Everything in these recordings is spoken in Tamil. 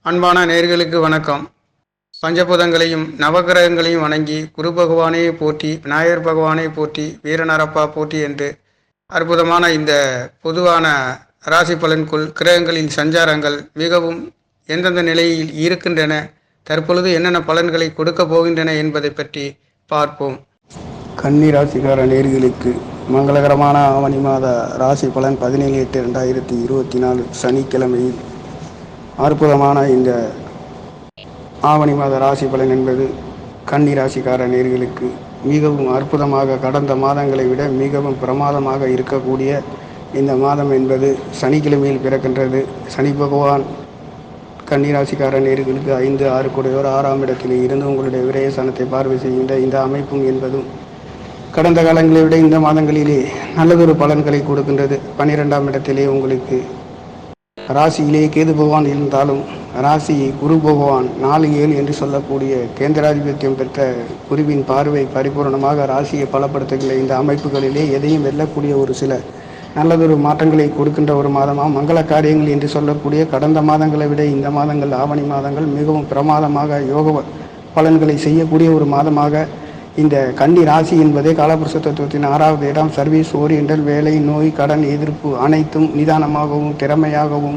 அன்பான நேயர்களுக்கு வணக்கம். பஞ்சபூதங்களையும் நவகிரகங்களையும் வணங்கி குரு பகவானை போற்றி, விநாயகர் பகவானை போற்றி, வீரநரப்பா போற்றி என்று அற்புதமான இந்த பொதுவான ராசி பலன்குள் கிரகங்களின் சஞ்சாரங்கள் மிகவும் எந்தெந்த நிலையில் இருக்கின்றன, தற்பொழுது என்னென்ன பலன்களை கொடுக்க போகின்றன என்பதை பற்றி பார்ப்போம். கன்னி ராசிக்கார நேயர்களுக்கு மங்களகரமான ஆவணி மாத ராசி பலன் 17/8/2024 சனிக்கிழமையில் அற்புதமான இந்த ஆவணி மாத ராசி பலன் என்பது கன்னி ராசிக்கார நேயர்களுக்கு மிகவும் அற்புதமாக, கடந்த மாதங்களை விட மிகவும் பிரமாதமாக இருக்கக்கூடிய இந்த மாதம் என்பது சனிக்கிழமையில் பிறக்கின்றது. சனி பகவான் கன்னி ராசிக்கார நேயர்களுக்கு 5-6 கூடியோர் 6ஆம் இடத்திலே இருந்து உங்களுடைய விரயஸ்தானத்தை பார்வை செய்கின்ற இந்த அமைப்பும் என்பதும் கடந்த காலங்களை விட இந்த மாதங்களிலே நல்லதொரு பலன்களை கொடுக்கின்றது. 12ஆம் இடத்திலே உங்களுக்கு ராசியிலே கேது பகவான் இருந்தாலும் ராசி குரு பகவான் 4-7 என்று சொல்லக்கூடிய கேந்திராதிபத்தியம் பெற்ற குருவின் பார்வை பரிபூர்ணமாக ராசியை பலப்படுத்துகின்ற இந்த அமைப்புகளிலே எதையும் வெல்லக்கூடிய ஒரு சில நல்லதொரு மாற்றங்களை கொடுக்கின்ற ஒரு மாதமாக மங்கள காரியங்கள் என்று சொல்லக்கூடிய கடந்த மாதங்களை விட இந்த மாதங்கள் ஆவணி மாதங்கள் மிகவும் பிரமாதமாக யோக பலன்களை செய்யக்கூடிய ஒரு மாதமாக இந்த கன்னி ராசி என்பதே காலபுருஷ தத்துவத்தின் 6வது இடம். சர்வீஸ் ஓரியண்டல், வேலை, நோய், கடன், எதிர்ப்பு அனைத்தும் நிதானமாகவும் திறமையாகவும்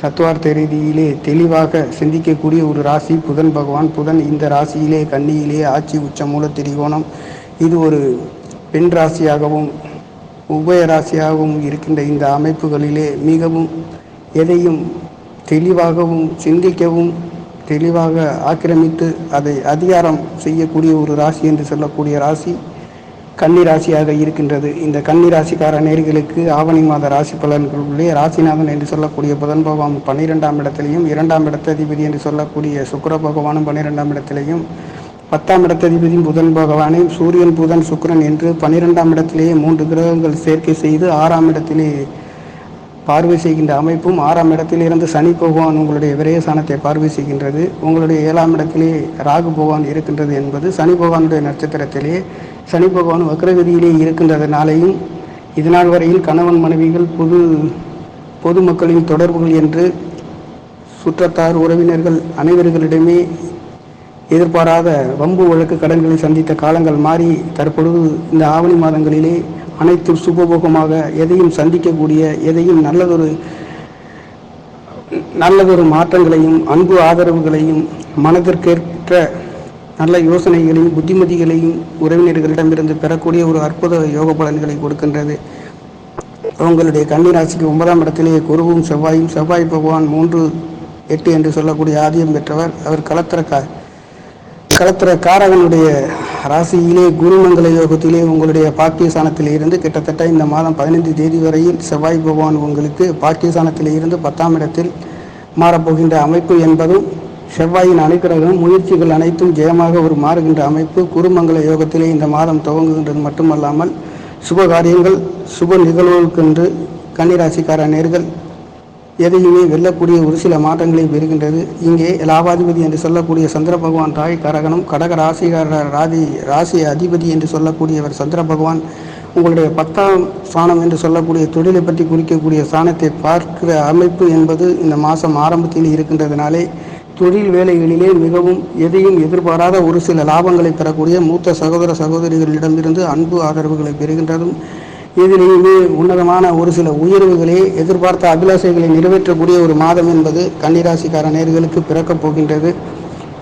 தத்துவார்த்த ரீதியிலே தெளிவாக சிந்திக்கக்கூடிய ஒரு ராசி புதன் பகவான். புதன் இந்த ராசியிலே கன்னியிலே ஆட்சி உச்ச மூல திரிகோணம். இது ஒரு பெண் ராசியாகவும் உபய ராசியாகவும் இருக்கின்ற இந்த அமைப்புகளிலே மிகவும் எதையும் தெளிவாகவும் சிந்திக்கவும் தெளிவாக ஆக்கிரமித்து அதை அதிகாரம் செய்யக்கூடிய ஒரு ராசி என்று சொல்லக்கூடிய ராசி கன்னி ராசியாக இருக்கின்றது. இந்த கன்னி ராசிக்கார நேயர்களுக்கு ஆவணி மாத ராசி பலன்களுள்ளே ராசிநாதன் என்று சொல்லக்கூடிய புதன் பகவான் 12ஆம் இடத்திலையும், 2ஆம் இடத்ததிபதி என்று சொல்லக்கூடிய சுக்கிர பகவானும் 12ஆம் இடத்திலையும், 10ஆம் இடத்ததிபதியும் புதன் பகவானை சூரியன் புதன் சுக்கிரன் என்று 12ஆம் இடத்திலேயே 3 கிரகங்கள் சேர்க்கை செய்து 6ஆம் இடத்திலே பார்வை செய்கின்ற அமைப்பும், 6ஆம் இடத்திலிருந்து சனி பகவான் உங்களுடைய விரயஸ்தானத்தை பார்வை செய்கின்றது. உங்களுடைய 7ஆம் இடத்திலே ராகு பகவான் இருக்கின்றது என்பது சனி பகவானுடைய நட்சத்திரத்திலே சனி பகவான் வக்ரகதியிலே இருக்கின்றதுனாலேயும் இதனால் வரையில் கணவன் மனைவிகள் பொதுமக்களின் தொடர்புகள் என்று சுற்றத்தார் உறவினர்கள் அனைவர்களிடமே எதிர்பாராத வம்பு வழக்கு கடன்களை சந்தித்த காலங்கள் மாறி தற்பொழுது இந்த ஆவணி மாதங்களிலே அனைத்து சுபபோகமாக எதையும் சந்திக்கக்கூடிய, எதையும் நல்லதொரு மாற்றங்களையும் அன்பு ஆதரவுகளையும் மனதிற்கேற்ற நல்ல யோசனைகளையும் புத்திமதிகளையும் உறவினர்களிடமிருந்து பெறக்கூடிய ஒரு அற்புத யோக பலன்களை கொடுக்கின்றது. உங்களுடைய கன்னி ராசிக்கு 9ஆம் இடத்திலே குருவும் செவ்வாயும், செவ்வாய் பகவான் 3-8 என்று சொல்லக்கூடிய ஆதியம் பெற்றவர். அவர் கலத்திர காரகனுடைய ராசியிலே குருமங்கல யோகத்திலே உங்களுடைய பாக்கியஸ்தானத்திலே இருந்து கிட்டத்தட்ட இந்த மாதம் 15 தேதி வரையில் செவ்வாய் பகவான் உங்களுக்கு பாக்கியஸ்தானத்திலே இருந்து 10ஆம் இடத்தில் மாறப்போகின்ற அமைப்பு என்பதும், செவ்வாயின் அனுக்கிரகம் முயற்சிகள் அனைத்தும் ஜெயமாக ஒரு மாறுகின்ற அமைப்பு குருமங்கல யோகத்திலே இந்த மாதம் துவங்குகின்றது மட்டுமல்லாமல் சுப காரியங்கள் சுப நிகழ்வுகளுக்கென்று கன்னிராசிக்கார நேர்கள் எதையுமே வெல்லக்கூடிய ஒரு சில மாற்றங்களை பெறுகின்றது. இங்கே லாபாதிபதி என்று சொல்லக்கூடிய சந்திர பகவான் ராய் கரகனும், கடக ராசிகாரர் ராசி அதிபதி என்று சொல்லக்கூடியவர் சந்திர பகவான் உங்களுடைய 10ஆம் ஸ்தானம் என்று சொல்லக்கூடிய தொழிலை பற்றி குறிக்கக்கூடிய ஸ்தானத்தை பார்க்கிற அமைப்பு என்பது இந்த மாதம் ஆரம்பத்தில் இருக்கின்றதுனாலே தொழில் வேலைகளிலே மிகவும் எதையும் எதிர்பாராத ஒரு சில லாபங்களை பெறக்கூடிய மூத்த சகோதர சகோதரிகளிடமிருந்து அன்பு ஆதரவுகளை பெறுகின்றதும், இதிலேயுமே உன்னதமான ஒரு சில உயர்வுகளை எதிர்பார்த்த அபிலாஷைகளை நிறைவேற்றக்கூடிய ஒரு மாதம் என்பது கன்னிராசிக்கார நேயர்களுக்கு பிறக்கப் போகின்றது.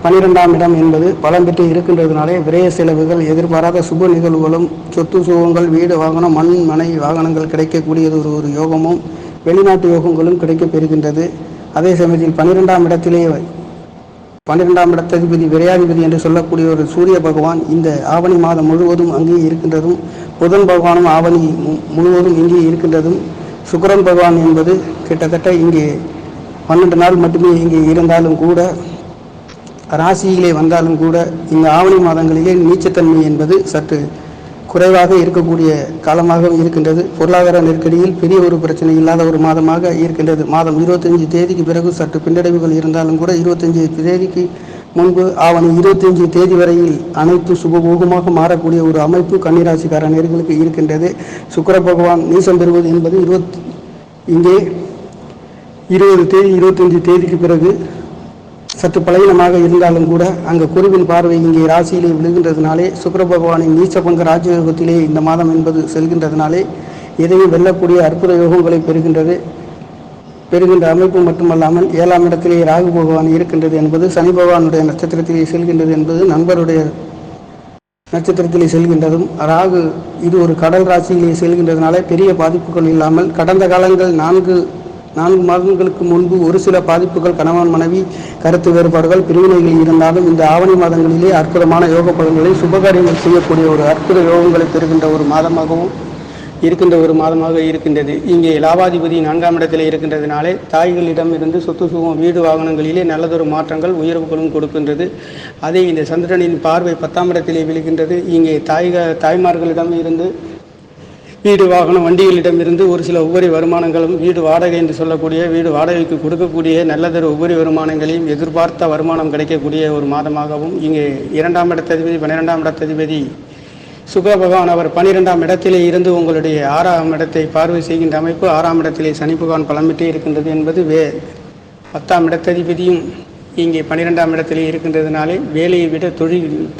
12ஆம் இடம் என்பது பலம் பெற்று இருக்கின்றதுனாலே விரய செலவுகள், எதிர்பாராத சுப நிகழ்வுகளும், சொத்து சுகங்கள், வீடு வாகனம், மண் மனை வாகனங்கள் கிடைக்கக்கூடியது ஒரு யோகமும், வெளிநாட்டு யோகங்களும் கிடைக்கப் பெறுகின்றது. அதே சமயத்தில் 12ஆம் இடத்திலே 12ஆம் இடத்ததிபதி விரையாதிபதி என்று சொல்லக்கூடிய ஒரு சூரிய பகவான் இந்த ஆவணி மாதம் முழுவதும் அங்கே இருக்கின்றதும், புதன் பகவானும் ஆவணி முழுவதும் இங்கே இருக்கின்றதும், சுக்கிரன் பகவான் என்பது கிட்டத்தட்ட இங்கே 12 நாள் மட்டுமே இங்கே இருந்தாலும் கூட, ராசியிலே வந்தாலும் கூட இந்த ஆவணி மாதங்களிலே நீச்சத்தன்மை என்பது சற்று குறைவாக இருக்கக்கூடிய காலமாக இருக்கின்றது. பொருளாதார நெருக்கடியில் பெரிய ஒரு பிரச்சனை இல்லாத ஒரு மாதமாக இருக்கின்றது. மாதம் 25 தேதிக்கு பிறகு சற்று பின்னடைவுகள் இருந்தாலும் கூட 25 தேதிக்கு முன்பு ஆவணி 25 தேதி வரையில் அனைத்து சுபபோகமாக மாறக்கூடிய ஒரு அமைப்பு கன்னிராசிக்கார நேயர்களுக்கு இருக்கின்றது. சுக்கிர பகவான் நீசம் பெறுவது என்பது இங்கே 20 தேதி 25 தேதிக்கு பிறகு சற்று பலவீனமாக இருந்தாலும் கூட அங்கு குருவின் பார்வை இங்கே ராசியிலே விழுகின்றதுனாலே, சுக்கிர பகவானின் நீச்சபங்க ராஜயோகத்திலே இந்த மாதம் என்பது செல்கின்றதுனாலே எதையும் வெல்லக்கூடிய அற்புத யோகங்களை பெறுகின்ற அமைப்பு மட்டுமல்லாமல் 7ஆம் இடத்திலே ராகு பகவான் இருக்கின்றது என்பது, சனி பகவானுடைய நட்சத்திரத்திலே செல்கின்றது என்பது, நண்பருடைய நட்சத்திரத்திலே செல்கின்றதும், ராகு இது ஒரு கடல் ராசியிலே செல்கின்றதுனால பெரிய பாதிப்புகள் இல்லாமல், கடந்த காலங்கள் நான்கு மாதங்களுக்கு முன்பு ஒரு சில பாதிப்புகள், கணவன் மனைவி கருத்து வேறுபாடுகள், பிரிவினைகள் இருந்தாலும் இந்த ஆவணி மாதங்களிலே அற்புதமான யோக பலன்களை, சுபகாரியங்கள் செய்யக்கூடிய ஒரு அற்புத யோகங்களை பெறுகின்ற ஒரு மாதமாக இருக்கின்றது. இங்கே லாபாதிபதி 4ஆம் இடத்தில் இருக்கின்றதுனாலே தாய்களிடம் இருந்து சொத்து சுகம், வீடு வாகனங்களிலே நல்லதொரு மாற்றங்கள், உயர்வுகளும் கொடுக்கின்றது. அதே இந்த சந்திரனின் பார்வை 10ஆம் இடத்திலே விழுகின்றது. இங்கே தாய்மார்களிடம் இருந்து, வீடு வாகனம், வண்டிகளிடமிருந்து ஒரு சில உபரி வருமானங்களும், வீடு வாடகை என்று சொல்லக்கூடிய வீடு வாடகைக்கு கொடுக்கக்கூடிய நல்லதொரு உபரி வருமானங்களையும், எதிர்பார்த்த வருமானம் கிடைக்கக்கூடிய ஒரு மாதமாகவும், இங்கே 2ஆம் இடத்ததிபதி 12ஆம் இடத்ததிபதி சுக்கிர பகவான் அவர் 12ஆம் இடத்திலே இருந்து உங்களுடைய 6ஆம் இடத்தை பார்வை செய்கின்ற அமைப்பு. 6ஆம் இடத்திலே சனி பகவான் பலமிட்டே இருக்கின்றது என்பது 10ஆம் இடத்ததிபதியும் இங்கே 12ஆம் இடத்திலே இருக்கின்றதுனாலே வேலையை விட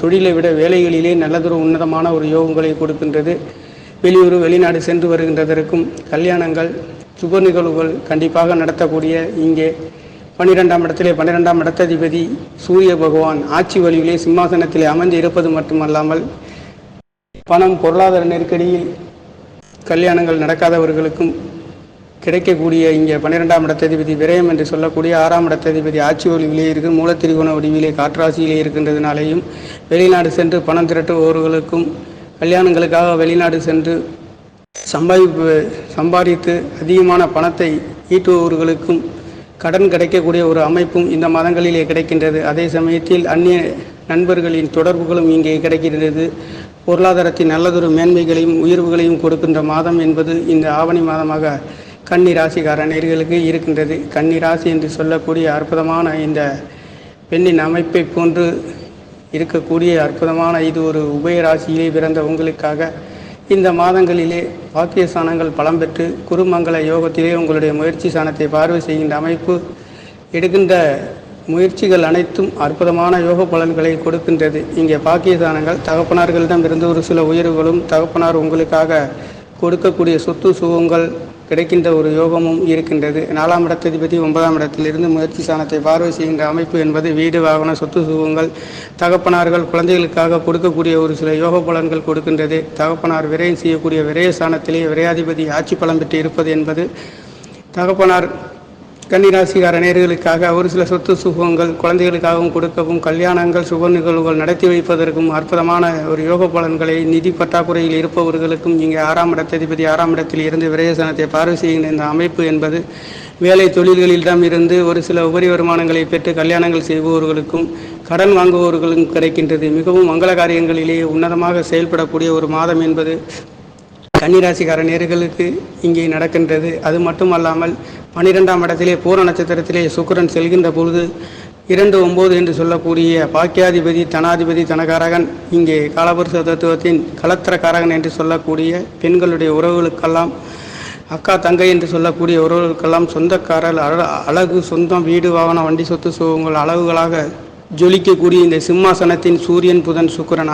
தொழிலை விட வேலைகளிலே நல்லதொரு உன்னதமான ஒரு யோகங்களை கொடுக்கின்றது. வெளியூர் வெளிநாடு சென்று வருகின்றதற்கும், கல்யாணங்கள், சுப நிகழ்வுகள் கண்டிப்பாக நடத்தக்கூடிய இங்கே 12ஆம் இடத்திலே 12ஆம் இடத்ததிபதி சூரிய பகவான் ஆட்சி வழியிலே சிம்மாசனத்திலே அமர்ந்து இருப்பது மட்டுமல்லாமல், பணம், பொருளாதார நெருக்கடியில் கல்யாணங்கள் நடக்காதவர்களுக்கும் கிடைக்கக்கூடிய இங்கே 12ஆம் இடத்ததிபதி விரயம் என்று சொல்லக்கூடிய 6ஆம் இடத்ததிபதி ஆட்சி வழியிலே இருக்கு, மூலத்திரிகோண வடிவிலே காற்றாசியிலே இருக்கின்றதுனாலேயும், வெளிநாடு சென்று பணம் திரட்டுபவர்களுக்கும், கல்யாணங்களுக்காக வெளிநாடு சென்று சம்பாதித்து அதிகமான பணத்தை ஈட்டுபவர்களுக்கும் கடன் கிடைக்கக்கூடிய ஒரு அமைப்பும் இந்த மாதங்களிலே கிடைக்கின்றது. அதே சமயத்தில் அந்நிய நண்பர்களின் தொடர்புகளும் இங்கே கிடைக்கின்றது. பொருளாதாரத்தின் நல்லதொரு மேன்மைகளையும் உயர்வுகளையும் கொடுக்கின்ற மாதம் என்பது இந்த ஆவணி மாதமாக கன்னி ராசிக்கார நேயர்களுக்கு இருக்கின்றது. கன்னி ராசி என்று சொல்லக்கூடிய அற்புதமான இந்த பெண்ணின் அமைப்பை போன்று இருக்கக்கூடிய அற்புதமான இது ஒரு உபயராசியிலே பிறந்த உங்களுக்காக இந்த மாதங்களிலே பாக்கியஸ்தானங்கள் பலம் பெற்று குருமங்கள யோகத்திலே உங்களுடைய முயற்சி ஸ்தானத்தை பார்வை செய்கின்ற அமைப்பு. எடுக்கின்ற முயற்சிகள் அனைத்தும் அற்புதமான யோக பலன்களை கொடுக்கின்றது. இங்கே பாக்கியஸ்தானங்கள் தகப்பனார்களிடம் இருந்து ஒரு சில உயர்வுகளும், தகப்பனார் உங்களுக்காக கொடுக்கக்கூடிய சொத்து சுகங்கள் கிடைக்கின்ற ஒரு யோகமும் இருக்கின்றது. 4ஆம் இடத்ததிபதி 9ஆம் இடத்திலிருந்து முயற்சி ஸ்தானத்தை பார்வை செய்கின்ற அமைப்பு என்பது வீடு வாகன சொத்து சுகங்கள், தகப்பனார்கள் குழந்தைகளுக்காக கொடுக்கக்கூடிய ஒரு சில யோக பலன்கள் கொடுக்கின்றது. தகப்பனார் விரயம் செய்யக்கூடிய விரய ஸ்தானத்திலே விரையாதிபதி ஆட்சி பலம் பெற்று இருப்பது என்பது தகப்பனார் கன்னிராசிக்கார நேயர்களுக்காக ஒரு சில சொத்து சுகங்கள் குழந்தைகளுக்காகவும் கொடுக்கவும், கல்யாணங்கள், சுப நிகழ்வுகள் நடத்தி வைப்பதற்கும் அற்புதமான ஒரு யோக பலன்களை, நிதி பற்றாக்குறையில் இருப்பவர்களுக்கும் இங்கே 6ஆம் இடத்ததிபதி 6ஆம் இடத்தில் இருந்து விரயசனத்தை பார்வை செய்கின்ற இந்த அமைப்பு என்பது வேலை தொழில்களிடம் இருந்து ஒரு சில உபரி வருமானங்களை பெற்று கல்யாணங்கள் செய்பவர்களுக்கும், கடன் வாங்குபவர்களும் கிடைக்கின்றது. மிகவும் மங்கள காரியங்களிலேயே உன்னதமாக செயல்படக்கூடிய ஒரு மாதம் என்பது கன்னிராசிக்கார நேயர்களுக்கு இங்கே நடக்கின்றது. அது மட்டுமல்லாமல் 12ஆம் இடத்திலே பூர நட்சத்திரத்திலே சுக்கிரன் செல்கின்ற பொழுது 2-9 என்று சொல்லக்கூடிய பாக்கியாதிபதி, தனாதிபதி, தனகாரகன் இங்கே காலபுருஷ தத்துவத்தின் கலத்திரக்காரகன் என்று சொல்லக்கூடிய பெண்களுடைய உறவுகளுக்கெல்லாம், அக்கா தங்கை என்று சொல்லக்கூடிய உறவுகளுக்கெல்லாம் சொந்தக்காரர், அழகு, சொந்தம், வீடு வாகனம், வண்டி சொத்து சுகங்கள் அளவுகளாக ஜொலிக்கக்கூடிய இந்த சிம்மாசனத்தின் சூரியன் புதன் சுக்கிரன்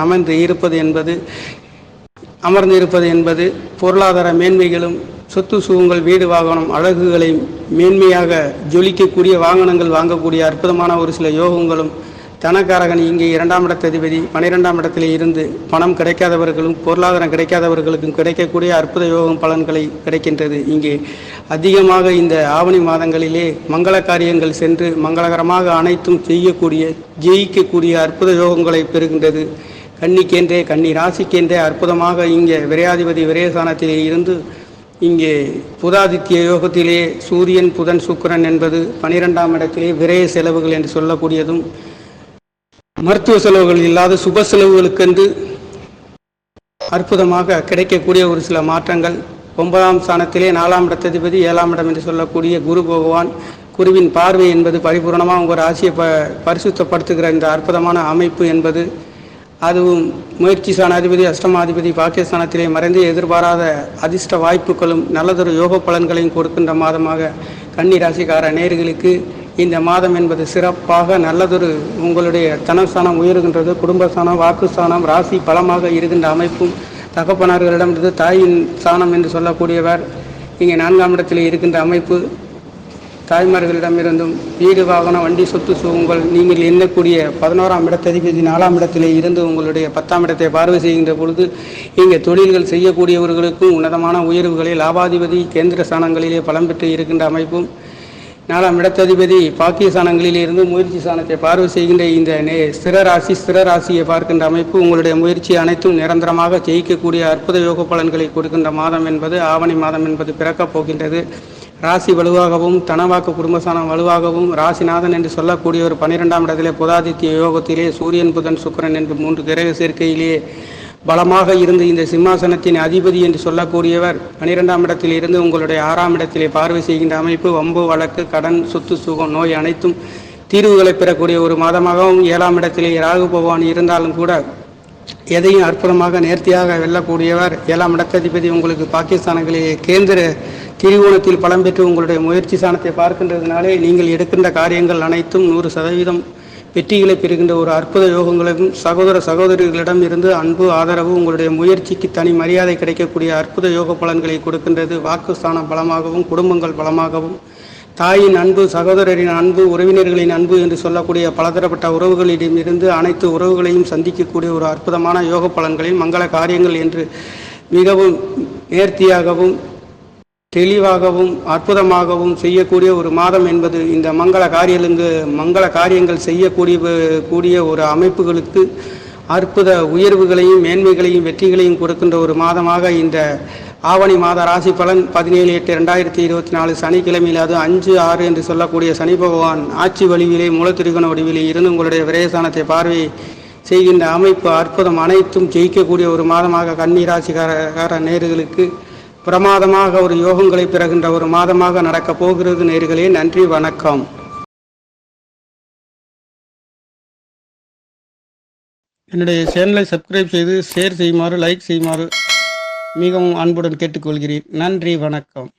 அமர்ந்திருப்பது என்பது பொருளாதார மேன்மைகளும், சொத்து சுகங்கள், வீடு வாகனம், அழகுகளை மேன்மையாக ஜொலிக்கக்கூடிய வாகனங்கள் வாங்கக்கூடிய அற்புதமான ஒரு சில யோகங்களும், தனக்காரகன் இங்கே 2ஆம் இடத்ததிபதி 12ஆம் இடத்திலே இருந்து பணம் கிடைக்காதவர்களும் பொருளாதாரம் கிடைக்காதவர்களுக்கும் கிடைக்கக்கூடிய அற்புத யோகம் பலன்களை கிடைக்கின்றது. இங்கே அதிகமாக இந்த ஆவணி மாதங்களிலே மங்கள காரியங்கள் சென்று மங்களகரமாக அனைத்தும் ஜெயிக்கக்கூடிய அற்புத யோகங்களை பெறுகின்றது. கன்னிக்கென்றே, கன்னி ராசிக்கென்றே அற்புதமாக இங்கே விரையாதிபதி விரயஸ்தானத்திலே இருந்து இங்கே புதாதித்ய யோகத்திலே சூரியன் புதன் சுக்கிரன் என்பது 12ஆம் இடத்திலே விரய செலவுகள் என்று சொல்லக்கூடியதும், மருத்துவ செலவுகள் இல்லாத சுப செலவுகளுக்கென்று அற்புதமாக கிடைக்கக்கூடிய ஒரு சில மாற்றங்கள். 9ஆம் ஸ்தானத்திலே 4ஆம் இடத்ததிபதி 7ஆம் இடம் என்று சொல்லக்கூடிய குரு பகவான், குருவின் பார்வை என்பது பரிபூர்ணமாக உங்கள் ராசியை பரிசுத்தப்படுத்துகிற இந்த அற்புதமான அமைப்பு என்பது, அதுவும் முயற்சி ஸ்தானாதிபதி அஷ்டமாதிபதி பாக்கியஸ்தானத்திலே மறைந்து எதிர்பாராத அதிர்ஷ்ட வாய்ப்புகளும் நல்லதொரு யோக பலன்களையும் கொடுக்கின்ற மாதமாக கன்னி ராசிக்கார நேயர்களுக்கு இந்த மாதம் என்பது சிறப்பாக நல்லதொரு உங்களுடைய தனஸ்தானம் உயர்கின்றது. குடும்பஸ்தானம், வாக்குஸ்தானம், ராசி பலமாக இருக்கின்ற அமைப்பும், தகப்பனார்களிடமிருந்து தாயின் ஸ்தானம் என்று சொல்லக்கூடியவர் இங்கே 4ஆம் இடத்தில் இருக்கின்ற அமைப்பு, தாய்மார்களிடமிருந்தும் வீடு, வாகனம், வண்டி, சொத்து சுகங்கள் நீங்கள் எண்ணக்கூடிய 11ஆம் இடத்ததிபதி 4ஆம் இடத்திலே இருந்து உங்களுடைய 10ஆம் இடத்தை பார்வை செய்கின்ற பொழுது இங்கே தொழில்கள் செய்யக்கூடியவர்களுக்கும் உன்னதமான உயர்வுகளை லாபாதிபதி கேந்திர ஸ்தானங்களிலே பலம் பெற்று இருக்கின்ற அமைப்பும், 4ஆம் இடத்ததிபதி பாக்கிய ஸ்தானங்களில் இருந்து முயற்சி ஸ்தானத்தை பார்வை செய்கின்ற இந்த ஸ்திர ராசியை பார்க்கின்ற அமைப்பு உங்களுடைய முயற்சி அனைத்தும் நிரந்தரமாக ஜெயிக்கக்கூடிய அற்புத யோக பலன்களை கொடுக்கின்ற மாதம் என்பது ஆவணி மாதம் என்பது பிறக்கப் போகின்றது. ராசி வலுவாகவும், தனவாக்கு குடும்பஸ்தானம் வலுவாகவும், ராசிநாதன் என்று சொல்லக்கூடிய ஒரு 12ஆம் இடத்திலே புதாதித்ய யோகத்திலே சூரியன், புதன், சுக்கிரன் என்று 3 கிரக சேர்க்கையிலேயே பலமாக இருந்து இந்த சிம்மாசனத்தின் அதிபதி என்று சொல்லக்கூடியவர் 12ஆம் இடத்தில் இருந்து உங்களுடைய 6ஆம் இடத்திலே பார்வை செய்கின்ற அமைப்பு வம்பு, வழக்கு, கடன், சொத்து சுகம், நோய் அனைத்தும் தீர்வுகளை பெறக்கூடிய ஒரு மாதமாகவும், 7ஆம் இடத்திலே ராகு பகவான் இருந்தாலும் கூட எதையும் அற்புதமாக நேர்த்தியாக வெல்லக்கூடியவர். 7ஆம் இடத்ததிபதி உங்களுக்கு பாகிஸ்தானங்களிலே கேந்திர திரிகோணத்தில் பலம் பெற்று உங்களுடைய முயற்சி ஸ்தானத்தை பார்க்கின்றதுனாலே நீங்கள் எடுக்கின்ற காரியங்கள் அனைத்தும் 100% வெற்றிகளை பெறுகின்ற ஒரு அற்புத யோகங்களும், சகோதரிகளிடம் இருந்து அன்பு, ஆதரவு, உங்களுடைய முயற்சிக்கு தனி மரியாதை கிடைக்கக்கூடிய அற்புத யோக பலன்களை கொடுக்கின்றது. வாக்குஸ்தானம் பலமாகவும், குடும்பங்கள் பலமாகவும், தாயின் அன்பு, சகோதரரின் அன்பு, உறவினர்களின் அன்பு என்று சொல்லக்கூடிய பலதரப்பட்ட உறவுகளிடமிருந்து அனைத்து உறவுகளையும் சந்திக்கக்கூடிய ஒரு அற்புதமான யோக பலன்களையும், மங்கள காரியங்கள் என்று மிகவும் நேர்த்தியாகவும் தெளிவாகவும் அற்புதமாகவும் செய்யக்கூடிய ஒரு மாதம் என்பது இந்த மங்கள காரியங்கள் செய்யக்கூடிய ஒரு அமைப்புகளுக்கு அற்புத உயர்வுகளையும், மேன்மைகளையும், வெற்றிகளையும் கொடுக்கின்ற ஒரு மாதமாக இந்த ஆவணி மாத ராசி பலன் 17/8/2024 சனிக்கிழமையில், அது 5/6 என்று சொல்லக்கூடிய சனி பகவான் ஆட்சி வடிவிலே மூலத்திரிகோண வடிவிலே இருந்து உங்களுடைய விரயஸ்தானத்தை பார்வை செய்கின்ற அமைப்பு அற்புதம் அனைத்தும் ஜெயிக்கக்கூடிய ஒரு மாதமாக கன்னி ராசிக்கார நேயர்களுக்கு பிரமாதமாக ஒரு யோகங்களை பெறுகின்ற ஒரு மாதமாக நடக்கப் போகிறது. நேயர்களே, நன்றி, வணக்கம். என்னுடைய சேனலை சப்ஸ்கிரைப் செய்து ஷேர் செய்யுமாறு, லைக் செய்யுமாறு மிகவும் அன்புடன் கேட்டுக்கொள்கிறேன். நன்றி, வணக்கம்.